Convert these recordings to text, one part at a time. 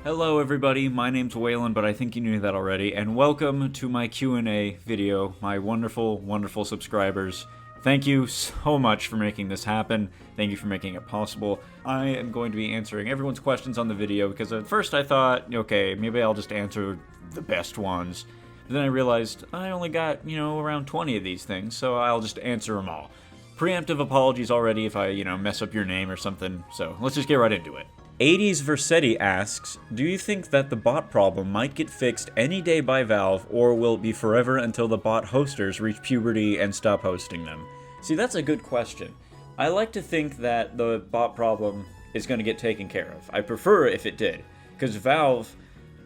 Hello everybody, my name's Waylon, but I think you knew that already, and welcome to my Q&A video, my wonderful, wonderful subscribers. Thank you so much for making this happen. Thank you for making it possible. I am going to be answering everyone's questions on the video, because at first I thought, okay, maybe I'll just answer the best ones. But then I realized I only got, around 20 of these things, so I'll just answer them all. Preemptive apologies already if I, mess up your name or something, so let's just get right into it. 80s Versetti asks, do you think that the bot problem might get fixed any day by Valve, or will it be forever until the bot hosters reach puberty and stop hosting them? See, that's a good question. I like to think that the bot problem is going to get taken care of. I prefer if it did, because Valve,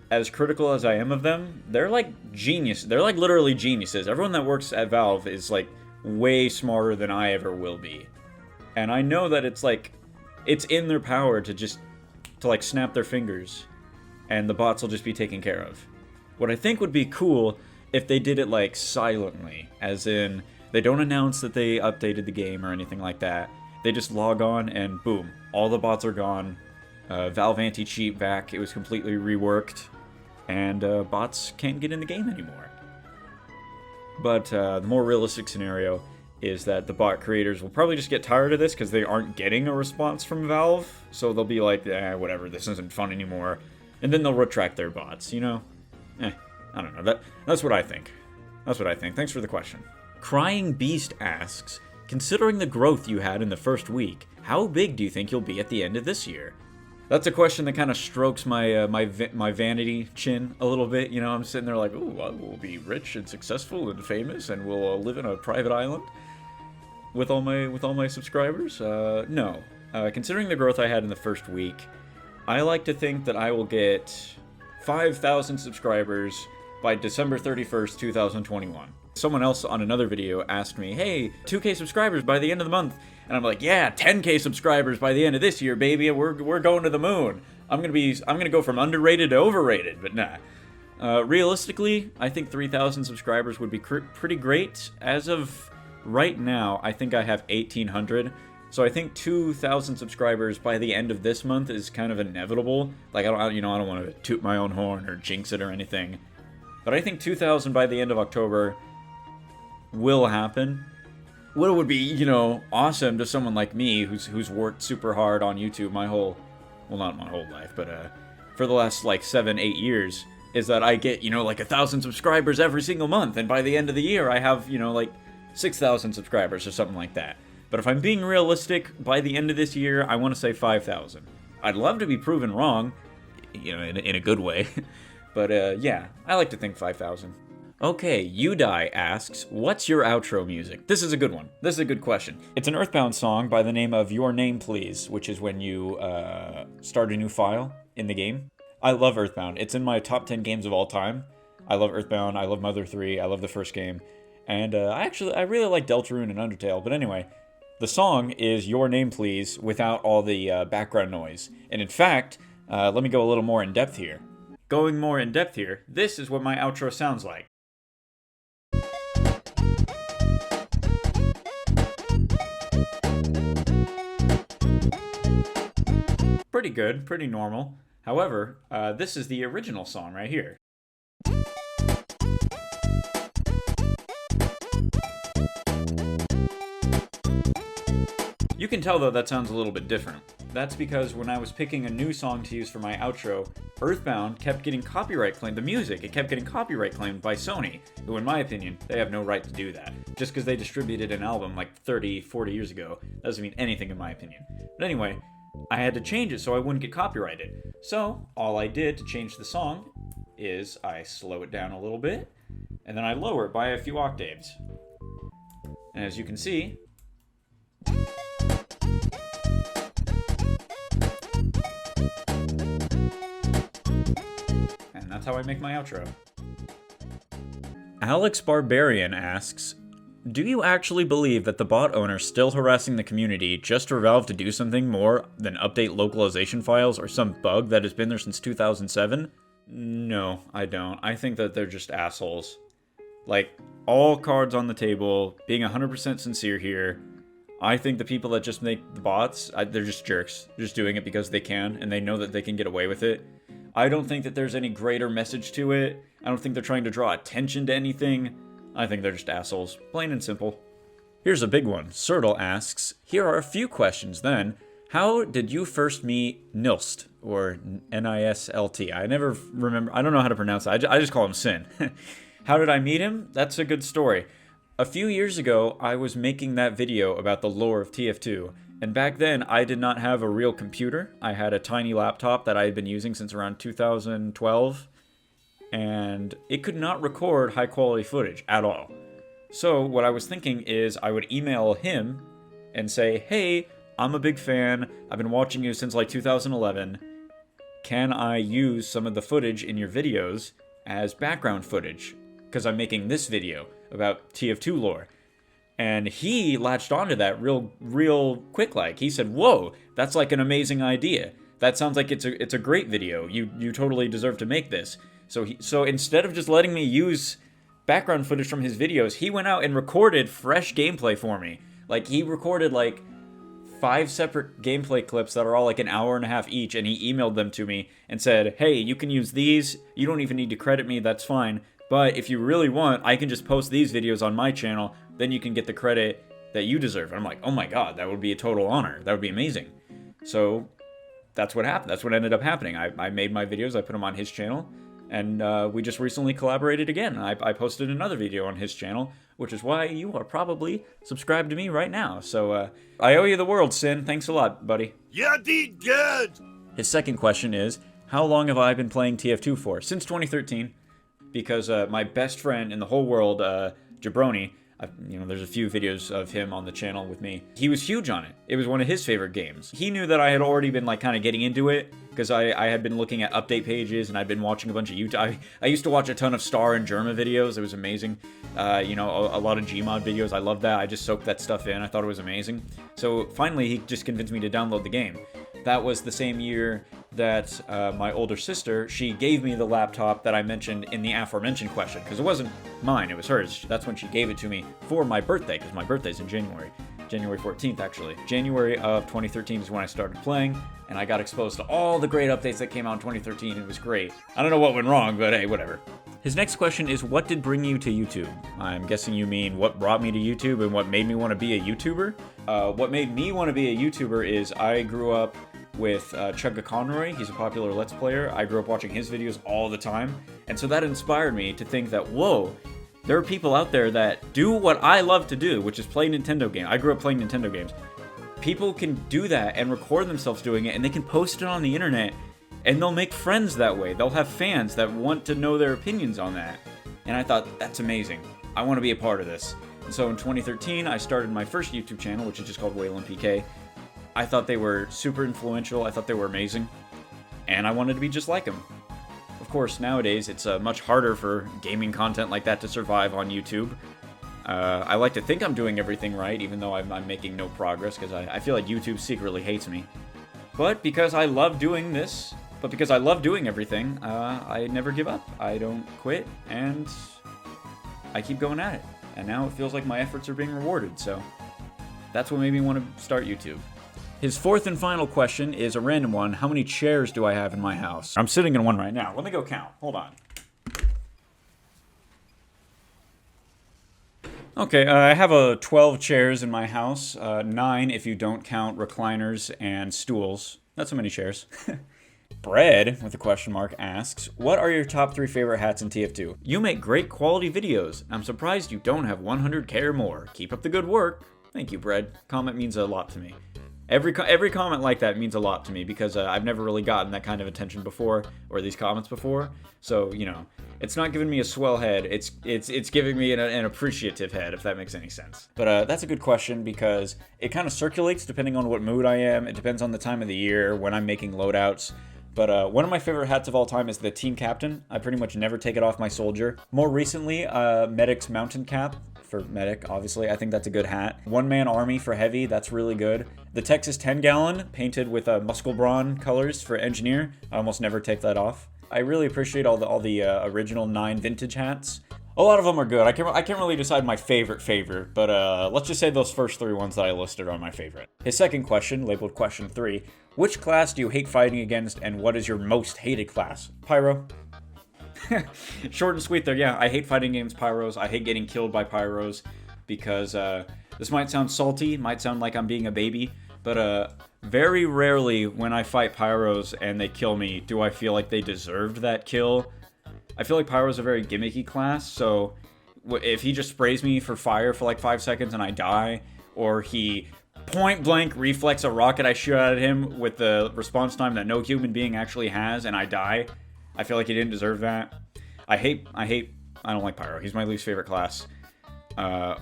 as critical as I am of them, they're like genius. They're like literally geniuses. Everyone that works at Valve is like way smarter than I ever will be. And I know that it's in their power to snap their fingers, and the bots will just be taken care of. What I think would be cool if they did it silently, as in they don't announce that they updated the game or anything like that. They just log on and boom, all the bots are gone. Valve anti-cheat back, it was completely reworked, and bots can't get in the game anymore. But the more realistic scenario is that the bot creators will probably just get tired of this because they aren't getting a response from Valve, so they'll be like, whatever, this isn't fun anymore, and then they'll retract their bots, I don't know, that's what I think. Thanks for the question. Crying Beast asks, considering the growth you had in the first week, how big do you think you'll be at the end of this year? That's a question that kind of strokes my my vanity chin a little bit, I'm sitting there like, ooh, I will be rich and successful and famous, and we'll live in a private island with all my subscribers? No. Considering the growth I had in the first week, I like to think that I will get 5,000 subscribers by December 31st, 2021. Someone else on another video asked me, hey, 2K subscribers by the end of the month. And I'm like, yeah, 10K subscribers by the end of this year, baby. We're going to the moon. I'm gonna go from underrated to overrated, but nah. Realistically, I think 3,000 subscribers would be pretty great. As of right now, I think I have 1,800, so I think 2,000 subscribers by the end of this month is kind of inevitable. I don't want to toot my own horn or jinx it or anything, but I think 2,000 by the end of October will happen. What would be, awesome to someone like me who's worked super hard on YouTube not my whole life, but for the last 7-8 years, is that I get 1,000 subscribers every single month, and by the end of the year I have 6,000 subscribers or something like that. But if I'm being realistic, by the end of this year, I want to say 5,000. I'd love to be proven wrong, in a good way. But yeah, I like to think 5,000. Okay, Udai asks, what's your outro music? This is a good one. This is a good question. It's an Earthbound song by the name of Your Name Please, which is when you start a new file in the game. I love Earthbound. It's in my top 10 games of all time. I love Earthbound, I love Mother 3, I love the first game. And I really like Deltarune and Undertale, but anyway, the song is Your Name Please without all the background noise. And in fact, let me go a little more in depth here. Going more in depth here, this is what my outro sounds like. Pretty good, pretty normal. However, this is the original song right here. You can tell though that sounds a little bit different. That's because when I was picking a new song to use for my outro, Earthbound kept getting copyright claimed, the music, it kept getting copyright claimed by Sony, who in my opinion, they have no right to do that. Just because they distributed an album 30, 40 years ago, doesn't mean anything in my opinion. But anyway, I had to change it so I wouldn't get copyrighted. So, all I did to change the song is I slow it down a little bit, and then I lower it by a few octaves. And as you can see, and that's how I make my outro. Alex Barbarian asks, do you actually believe that the bot owner's still harassing the community just for Valve to do something more than update localization files or some bug that has been there since 2007? No, I don't. I think that they're just assholes. All cards on the table, being 100% sincere here, I think the people that just make the bots, they're just jerks. They're just doing it because they can, and they know that they can get away with it. I don't think that there's any greater message to it. I don't think they're trying to draw attention to anything. I think they're just assholes, plain and simple. Here's a big one. Sertle asks, here are a few questions then. How did you first meet Nilst, or N-I-S-L-T? I never remember, I don't know how to pronounce it. I just call him Sin. How did I meet him? That's a good story. A few years ago, I was making that video about the lore of TF2, and back then, I did not have a real computer. I had a tiny laptop that I had been using since around 2012, and it could not record high-quality footage at all. So what I was thinking is I would email him and say, hey, I'm a big fan. I've been watching you since like 2011. Can I use some of the footage in your videos as background footage? Because I'm making this video about TF2 lore. And he latched onto that real quick like. He said, whoa, that's like an amazing idea. That sounds like it's a great video. You totally deserve to make this. So instead of just letting me use background footage from his videos, he went out and recorded fresh gameplay for me. Like, he recorded like 5 separate gameplay clips that are all like an hour and a half each, and he emailed them to me and said, hey, you can use these. You don't even need to credit me, that's fine. But if you really want, I can just post these videos on my channel, then you can get the credit that you deserve. And I'm like, oh my god, that would be a total honor. That would be amazing. So that's what happened. That's what ended up happening. I made my videos, I put them on his channel, and we just recently collaborated again. I posted another video on his channel, which is why you are probably subscribed to me right now. So I owe you the world, Sin. Thanks a lot, buddy. You did good! His second question is, how long have I been playing TF2 for? Since 2013. Because my best friend in the whole world, Jabroni, there's a few videos of him on the channel with me. He was huge on it. It was one of his favorite games. He knew that I had already been like kind of getting into it because I had been looking at update pages and I'd been watching a bunch of YouTube. I used to watch a ton of Star and Germa videos. It was amazing. A lot of Gmod videos. I loved that. I just soaked that stuff in. I thought it was amazing. So finally, he just convinced me to download the game. That was the same year that my older sister, she gave me the laptop that I mentioned in the aforementioned question, because it wasn't mine, it was hers. That's when she gave it to me for my birthday, because my birthday's in January 14th actually. January of 2013 is when I started playing, and I got exposed to all the great updates that came out in 2013. It was great. I don't know what went wrong, but hey, whatever. His next question is, what did bring you to YouTube? I'm guessing you mean what brought me to YouTube and what made me want to be a YouTuber? What made me want to be a YouTuber is I grew up with Chugga Conroy. He's a popular Let's Player. I grew up watching his videos all the time, and so that inspired me to think that, whoa, there are people out there that do what I love to do, which is play Nintendo games. I grew up playing Nintendo games. People can do that and record themselves doing it, and they can post it on the internet, and they'll make friends that way. They'll have fans that want to know their opinions on that. And I thought, that's amazing. I want to be a part of this. And so in 2013, I started my first YouTube channel, which is just called Waylon PK. I thought they were super influential. I thought they were amazing. And I wanted to be just like them. Of course, nowadays, it's much harder for gaming content like that to survive on YouTube. I like to think I'm doing everything right, even though I'm making no progress, because I feel like YouTube secretly hates me. But because I love doing this, because I love doing everything, I never give up. I don't quit, and I keep going at it. And now it feels like my efforts are being rewarded, so that's what made me want to start YouTube. His fourth and final question is a random one. How many chairs do I have in my house? I'm sitting in one right now. Let me go count. Hold on. Okay, I have 12 chairs in my house. 9 if you don't count recliners and stools. That's so many chairs. Bread, with a question mark, asks, what are your top 3 favorite hats in TF2? You make great quality videos. I'm surprised you don't have 100k or more. Keep up the good work. Thank you, Bread. Comment means a lot to me. Every comment like that means a lot to me because I've never really gotten that kind of attention before, or these comments before. So, it's not giving me a swell head. It's giving me an appreciative head, if that makes any sense. But that's a good question because it kind of circulates depending on what mood I am. It depends on the time of the year, when I'm making loadouts. But one of my favorite hats of all time is the Team Captain. I pretty much never take it off my soldier. More recently, Medic's Mountain Cap. For Medic, obviously. I think that's a good hat. One Man Army for Heavy, that's really good. The Texas 10-gallon, painted with Muscle Brawn colors for Engineer. I almost never take that off. I really appreciate all the original 9 vintage hats. A lot of them are good. I can't really decide my favorite, but let's just say those first 3 ones that I listed are my favorite. His second question, labeled question 3, which class do you hate fighting against, and what is your most hated class? Pyro. Short and sweet there, yeah. I hate fighting against pyros. I hate getting killed by pyros because this might sound salty, might sound like I'm being a baby, but very rarely when I fight pyros and they kill me do I feel like they deserved that kill. I feel like pyro's a very gimmicky class, so if he just sprays me for fire for like 5 seconds and I die, or he point blank reflex a rocket I shoot at him with the response time that no human being actually has and I die, I feel like he didn't deserve that. I don't like pyro. He's my least favorite class,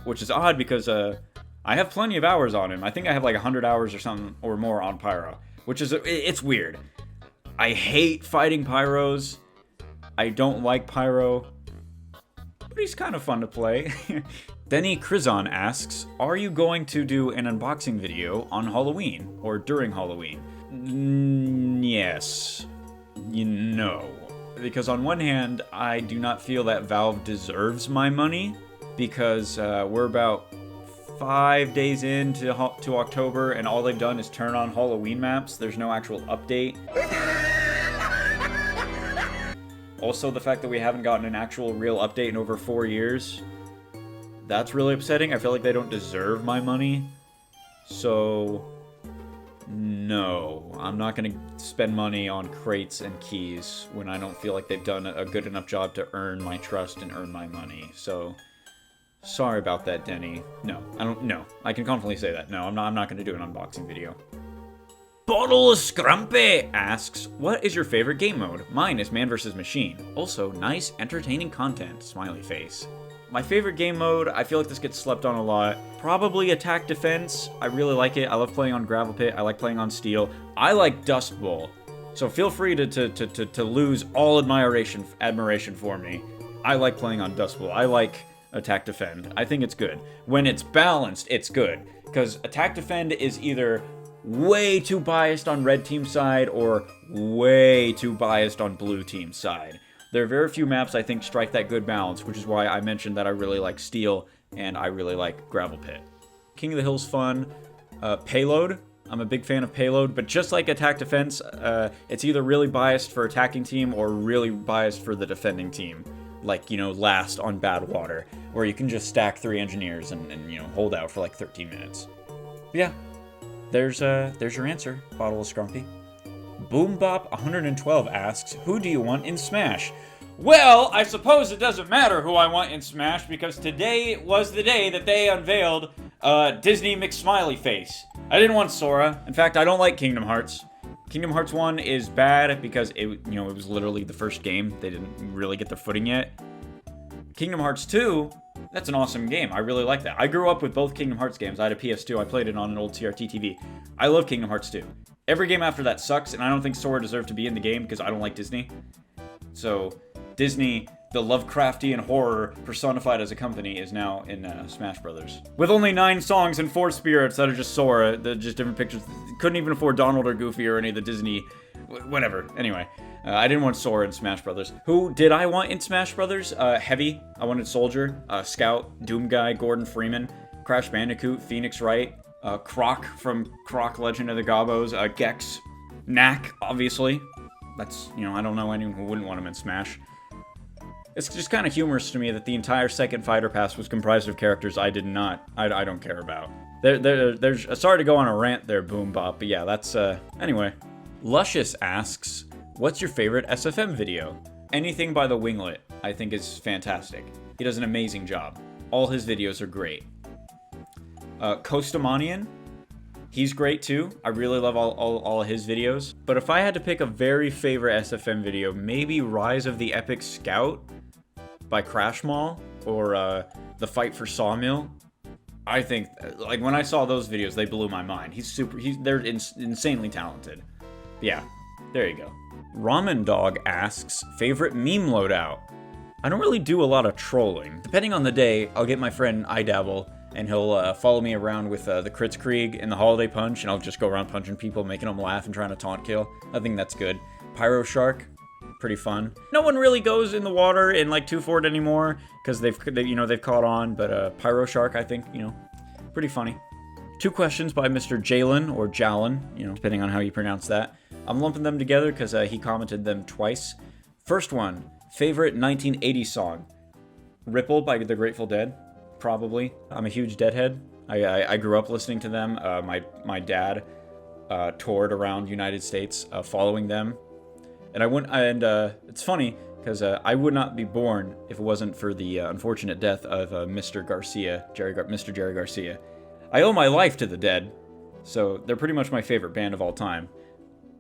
which is odd because I have plenty of hours on him. I think I have like 100 hours or something or more on pyro, which is, it's weird. I hate fighting pyros. I don't like pyro, but he's kind of fun to play. Denny Krizon asks, are you going to do an unboxing video on Halloween or during Halloween? Yes. No. Because on one hand, I do not feel that Valve deserves my money because we're about 5 days into October and all they've done is turn on Halloween maps. There's no actual update. Also, the fact that we haven't gotten an actual real update in over 4 years, that's really upsetting. I feel like they don't deserve my money. So, no. I'm not going to spend money on crates and keys when I don't feel like they've done a good enough job to earn my trust and earn my money. So, sorry about that, Denny. No, I can confidently say that. No, I'm not going to do an unboxing video. Bottle Scrumpy asks, what is your favorite game mode? Mine is Man vs. Machine. Also, nice, entertaining content. Smiley face. My favorite game mode, I feel like this gets slept on a lot. Probably Attack Defense. I really like it. I love playing on Gravel Pit. I like playing on Steel. I like Dust Bowl. So feel free to lose all admiration for me. I like playing on Dust Bowl. I like Attack Defend. I think it's good. When it's balanced, it's good. Because Attack Defend is either way too biased on red team's side or way too biased on blue team's side. There are very few maps I think strike that good balance, which is why I mentioned that I really like Steel and I really like Gravel Pit. King of the Hill's fun. Payload. I'm a big fan of Payload, but just like Attack Defense, it's either really biased for attacking team or really biased for the defending team. Like, last on Bad Water, where you can just stack 3 engineers and hold out for like 13 minutes. Yeah. There's your answer, Bottle of Scrumpy. BoomBop112 asks, who do you want in Smash? Well, I suppose it doesn't matter who I want in Smash because today was the day that they unveiled Disney McSmiley Face. I didn't want Sora. In fact, I don't like Kingdom Hearts. Kingdom Hearts 1 is bad because it was literally the first game. They didn't really get their footing yet. Kingdom Hearts 2, that's an awesome game. I really like that. I grew up with both Kingdom Hearts games. I had a PS2. I played it on an old CRT TV. I love Kingdom Hearts 2. Every game after that sucks, and I don't think Sora deserved to be in the game because I don't like Disney. So, Disney, the Lovecraftian horror personified as a company, is now in Smash Brothers. With only 9 songs and 4 spirits that are just Sora, they're just different pictures. Couldn't even afford Donald or Goofy or any of the Disney... whatever. Anyway, I didn't want Sora in Smash Brothers. Who did I want in Smash Brothers? Heavy. I wanted Soldier, Scout, Doom Guy, Gordon Freeman, Crash Bandicoot, Phoenix Wright, Croc from Croc Legend of the Gobos, Gex, Knack, obviously. That's, I don't know anyone who wouldn't want him in Smash. It's just kind of humorous to me that the entire second Fighter Pass was comprised of characters I don't care about. There's sorry to go on a rant there, Boom Bop, but yeah, that's, anyway. Luscious asks, what's your favorite SFM video? Anything by the Winglet, I think is fantastic. He does an amazing job. All his videos are great. Costamanian, he's great too. I really love all of his videos. But if I had to pick a very favorite SFM video, maybe Rise of the Epic Scout by Crash Mall, or The Fight for Sawmill. I think, like, when I saw those videos, they blew my mind. They're insanely talented. Yeah, there you go. Ramen Dog asks, favorite meme loadout? I don't really do a lot of trolling. Depending on the day, I'll get my friend iDabble, and he'll follow me around with the Kritzkrieg and the Holiday Punch, and I'll just go around punching people, making them laugh and trying to taunt kill. I think that's good. Pyro Shark, pretty fun. No one really goes in the water in like 2 Fort anymore because they've caught on. But Pyro Shark, I think, pretty funny. 2 questions by Mr. Jalen or Jalen, depending on how you pronounce that. I'm lumping them together because he commented them twice. First one, favorite 1980s song. Ripple by the Grateful Dead, probably. I'm a huge Deadhead. I grew up listening to them. My dad toured around the United States following them. And it's funny because I would not be born if it wasn't for the unfortunate death of Mr. Jerry Garcia. I owe my life to the Dead, so they're pretty much my favorite band of all time.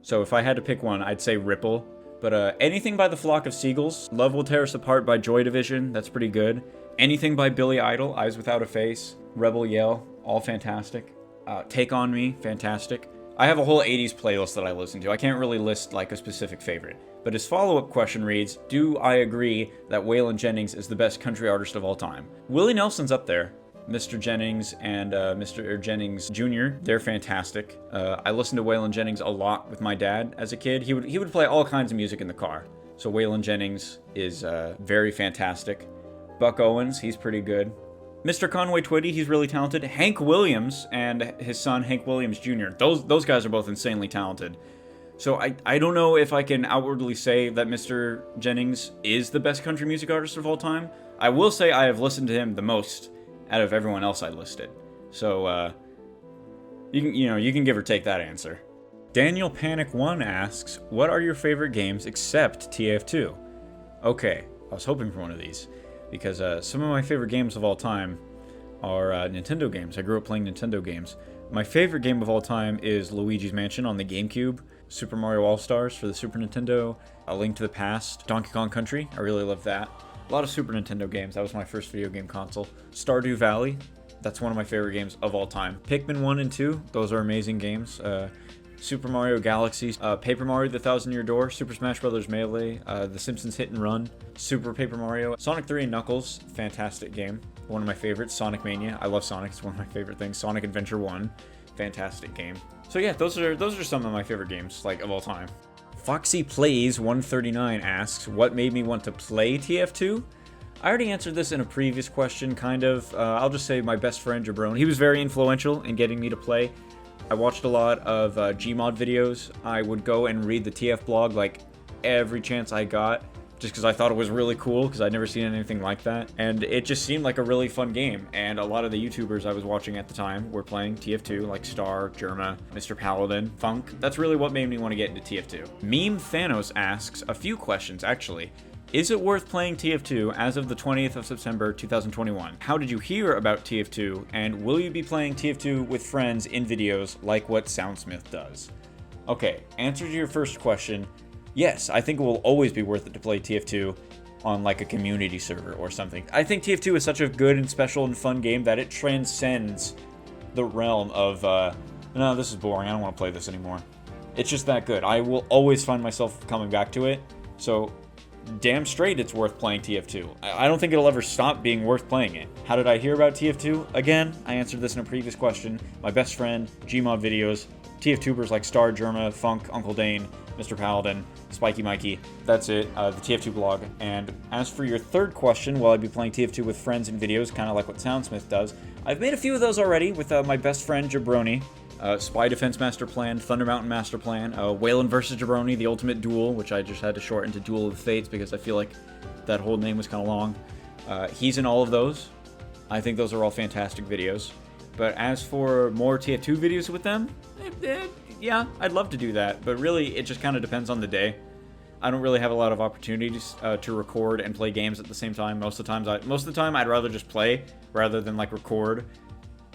So if I had to pick one, I'd say Ripple. But anything by the Flock of Seagulls, Love Will Tear Us Apart by Joy Division, that's pretty good. Anything by Billy Idol, Eyes Without a Face, Rebel Yell, all fantastic. Take On Me, fantastic. I have a whole 80s playlist that I listen to. I can't really list like a specific favorite. But his follow-up question reads, do I agree that Waylon Jennings is the best country artist of all time? Willie Nelson's up there. Mr. Jennings and Mr. Jennings Jr., they're fantastic. I listened to Waylon Jennings a lot with my dad as a kid. He would play all kinds of music in the car. So Waylon Jennings is very fantastic. Buck Owens, he's pretty good. Mr. Conway Twitty, he's really talented. Hank Williams and his son Hank Williams Jr., those guys are both insanely talented. So I don't know if I can outwardly say that Mr. Jennings is the best country music artist of all time. I will say I have listened to him the most out of everyone else I listed. So, you can give or take that answer. Daniel Panic 1 asks, what are your favorite games except TF2? Okay, I was hoping for one of these, because some of my favorite games of all time are Nintendo games. I grew up playing Nintendo games. My favorite game of all time is Luigi's Mansion on the GameCube, Super Mario All-Stars for the Super Nintendo, A Link to the Past, Donkey Kong Country, I really love that. A lot of Super Nintendo games. That was my first video game console. Stardew Valley. That's one of my favorite games of all time. Pikmin 1 and 2. Those are amazing games. Super Mario Galaxy. Paper Mario The Thousand Year Door. Super Smash Bros. Melee. The Simpsons Hit and Run. Super Paper Mario. Sonic 3 and Knuckles. Fantastic game. One of my favorites. Sonic Mania. I love Sonic. It's one of my favorite things. Sonic Adventure 1. Fantastic game. So yeah, those are some of my favorite games, like, of all time. Foxy Plays 139 asks, what made me want to play TF2? I already answered this in a previous question, kind of. I'll just say my best friend, Jabroni. He was very influential in getting me to play. I watched a lot of Gmod videos. I would go and read the TF blog, like, every chance I got, just because I thought it was really cool, because I'd never seen anything like that. And it just seemed like a really fun game. And a lot of the YouTubers I was watching at the time were playing TF2, like Star, Germa, Mr. Paladin, Funk. That's really what made me want to get into TF2. Meme Thanos asks a few questions, actually. Is it worth playing TF2 as of the 20th of September 2021? How did you hear about TF2? And will you be playing TF2 with friends in videos like what Soundsmith does? Okay, answer to your first question. Yes, I think it will always be worth it to play TF2 on like a community server or something. I think TF2 is such a good and special and fun game that it transcends the realm of, no, this is boring, I don't want to play this anymore. It's just that good. I will always find myself coming back to it, so damn straight it's worth playing TF2. I don't think it'll ever stop being worth playing it. How did I hear about TF2? Again, I answered this in a previous question. My best friend, Gmod videos, TF2bers like Star, Germa, Funk, Uncle Dane, Mr. Paladin, Spiky Mikey. That's it, the TF2 blog. And as for your third question, will I be playing TF2 with friends in videos, kind of like what Soundsmith does? I've made a few of those already with my best friend Jabroni. Spy Defense Master Plan, Thunder Mountain Master Plan, Waylon vs. Jabroni, The Ultimate Duel, which I just had to shorten to Duel of the Fates because I feel like that whole name was kind of long. He's in all of those. I think those are all fantastic videos. But as for more TF2 videos with them, yeah, I'd love to do that. But really, it just kind of depends on the day. I don't really have a lot of opportunities to record and play games at the same time. Most of the time, I'd rather just play rather than like record.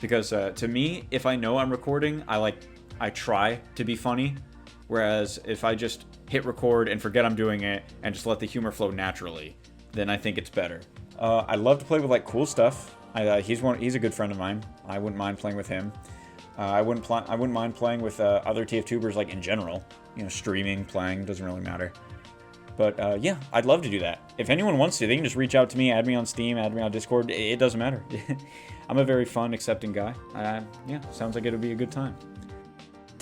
Because to me, if I know I'm recording, I try to be funny. Whereas if I just hit record and forget I'm doing it and just let the humor flow naturally, then I think it's better. I love to play with like cool stuff. He's a good friend of mine. I wouldn't mind playing with him. I wouldn't mind playing with other TF2bers like in general. You know, streaming, playing, doesn't really matter. But yeah, I'd love to do that. If anyone wants to, they can just reach out to me, add me on Steam, add me on Discord. It doesn't matter. I'm a very fun, accepting guy. Yeah, sounds like it'll be a good time.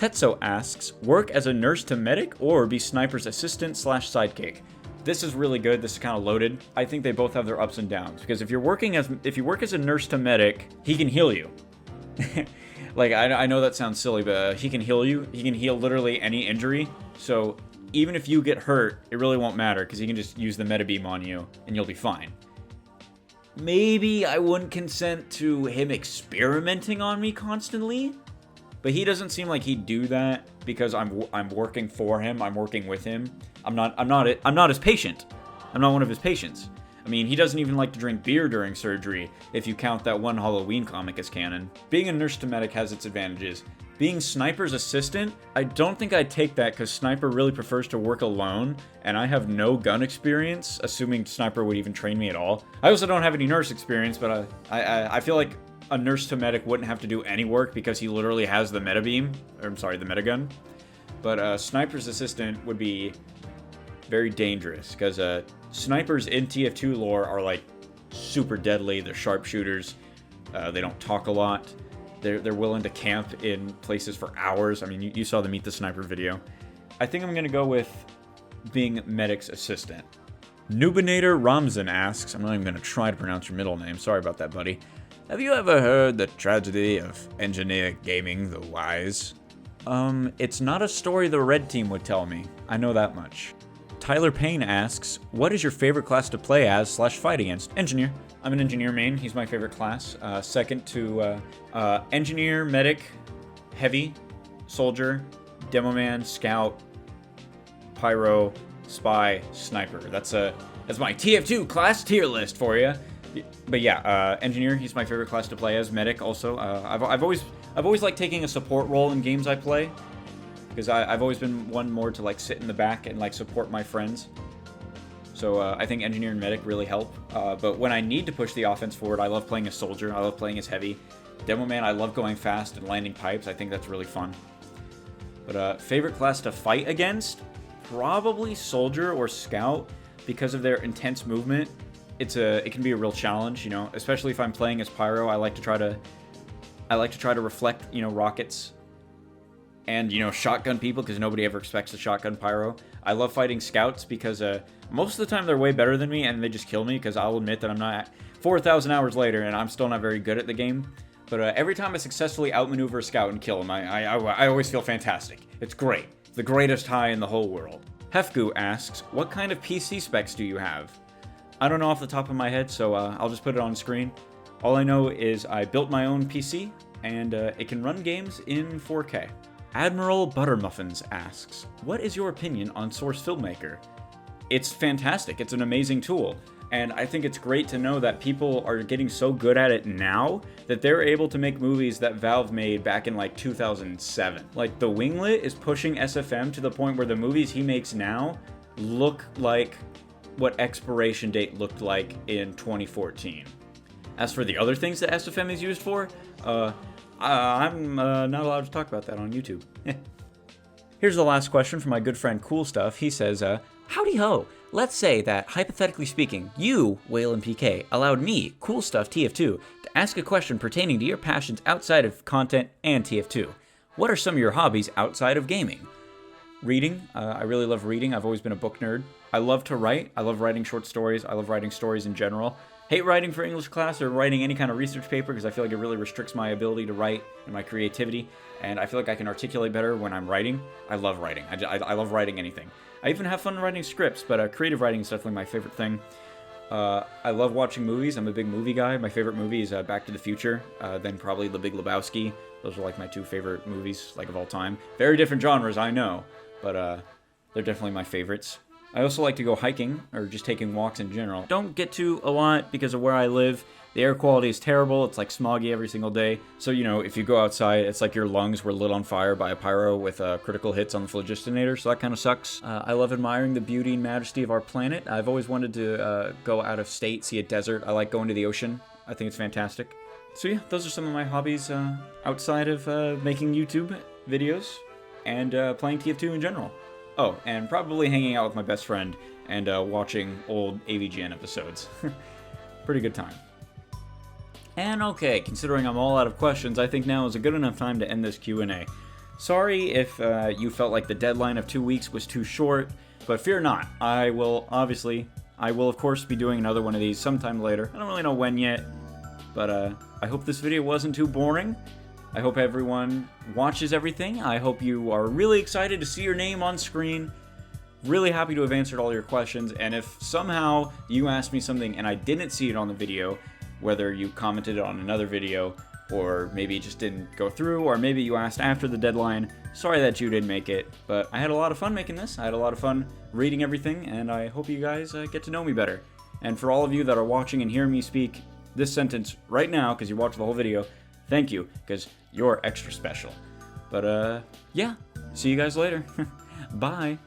Tetsuo asks, work as a nurse to medic or be sniper's assistant / sidekick? This is really good. This is kind of loaded. I think they both have their ups and downs, because if you work as a nurse to medic, he can heal you. Like, I know that sounds silly, but he can heal you. He can heal literally any injury. So even if you get hurt, it really won't matter, because he can just use the meta beam on you and you'll be fine. Maybe I wouldn't consent to him experimenting on me constantly, but he doesn't seem like he'd do that because I'm working for him. I'm working with him. I'm not his patient. I'm not one of his patients. I mean, he doesn't even like to drink beer during surgery, if you count that one Halloween comic as canon. Being a nurse to medic has its advantages. Being Sniper's assistant, I don't think I'd take that, because Sniper really prefers to work alone, and I have no gun experience, assuming Sniper would even train me at all. I also don't have any nurse experience, but I feel like a nurse to medic wouldn't have to do any work because he literally has the meta beam, or I'm sorry, the meta gun. But Sniper's assistant would be very dangerous, because snipers in TF2 lore are like super deadly. They're sharpshooters. They don't talk a lot. They're willing to camp in places for hours. I mean, you saw the Meet the Sniper video. I think I'm going to go with being medic's assistant. Nubinator Ramzan asks, I'm not even going to try to pronounce your middle name. Sorry about that, buddy. Have you ever heard the tragedy of engineer gaming the wise? It's not a story the red team would tell me. I know that much. Tyler Payne asks, what is your favorite class to play as / fight against? Engineer. I'm an engineer main. He's my favorite class. Second to engineer, medic, heavy, soldier, demo man, scout, pyro, spy, sniper. That's my TF2 class tier list for you. But yeah, engineer. He's my favorite class to play as. Medic also. I've always liked taking a support role in games I play, because I've always been one more to like sit in the back and like support my friends. So I think engineer and medic really help. But when I need to push the offense forward, I love playing as soldier. I love playing as heavy. Demo man, I love going fast and landing pipes. I think that's really fun. But favorite class to fight against? Probably soldier or scout, because of their intense movement. It can be a real challenge, you know, especially if I'm playing as pyro. I like to try to reflect, you know, rockets and, you know, shotgun people, because nobody ever expects a shotgun pyro. I love fighting scouts because most of the time they're way better than me and they just kill me, because I'll admit that I'm not 4,000 hours later and I'm still not very good at the game. But every time I successfully outmaneuver a scout and kill him, I always feel fantastic. It's great. It's the greatest high in the whole world. Hefgu asks, what kind of PC specs do you have? I don't know off the top of my head, so I'll just put it on screen. All I know is I built my own PC, and it can run games in 4K. Admiral Buttermuffins asks, what is your opinion on Source Filmmaker? It's fantastic. It's an amazing tool. And I think it's great to know that people are getting so good at it now that they're able to make movies that Valve made back in like 2007. Like, The Winglet is pushing SFM to the point where the movies he makes now look like what Expiration Date looked like in 2014. As for the other things that SFM is used for, I'm not allowed to talk about that on YouTube. Here's the last question from my good friend Cool Stuff. He says, howdy ho. Let's say that, hypothetically speaking, you, Whale and PK, allowed me, Cool Stuff TF2, to ask a question pertaining to your passions outside of content and TF2. What are some of your hobbies outside of gaming? Reading. I really love reading. I've always been a book nerd. I love to write. I love writing short stories. I love writing stories in general. Hate writing for English class or writing any kind of research paper, because I feel like it really restricts my ability to write and my creativity. And I feel like I can articulate better when I'm writing. I love writing. I love writing anything. I even have fun writing scripts, but creative writing is definitely my favorite thing. I love watching movies. I'm a big movie guy. My favorite movie is Back to the Future, then probably The Big Lebowski. Those are like my two favorite movies, like, of all time. Very different genres, I know, but they're definitely my favorites. I also like to go hiking, or just taking walks in general. Don't get to a lot because of where I live. The air quality is terrible. It's like smoggy every single day. So, you know, if you go outside, it's like your lungs were lit on fire by a pyro with critical hits on the phlogistonator, so that kind of sucks. I love admiring the beauty and majesty of our planet. I've always wanted to go out of state, see a desert. I like going to the ocean. I think it's fantastic. So yeah, those are some of my hobbies outside of making YouTube videos and playing TF2 in general. Oh, and probably hanging out with my best friend and watching old AVGN episodes. Pretty good time. And okay, considering I'm all out of questions, I think now is a good enough time to end this Q&A. sorry if you felt like the deadline of 2 weeks was too short, but fear not. I will of course be doing another one of these sometime later. I don't really know when yet, but I hope this video wasn't too boring. I hope everyone watches everything. I hope you are really excited to see your name on screen. Really happy to have answered all your questions, and if somehow you asked me something and I didn't see it on the video, whether you commented on another video, or maybe it just didn't go through, or maybe you asked after the deadline, sorry that you didn't make it, but I had a lot of fun making this. I had a lot of fun reading everything, and I hope you guys get to know me better. And for all of you that are watching and hearing me speak this sentence right now, because you watched the whole video, thank you, because you're extra special. But, yeah, see you guys later. Bye.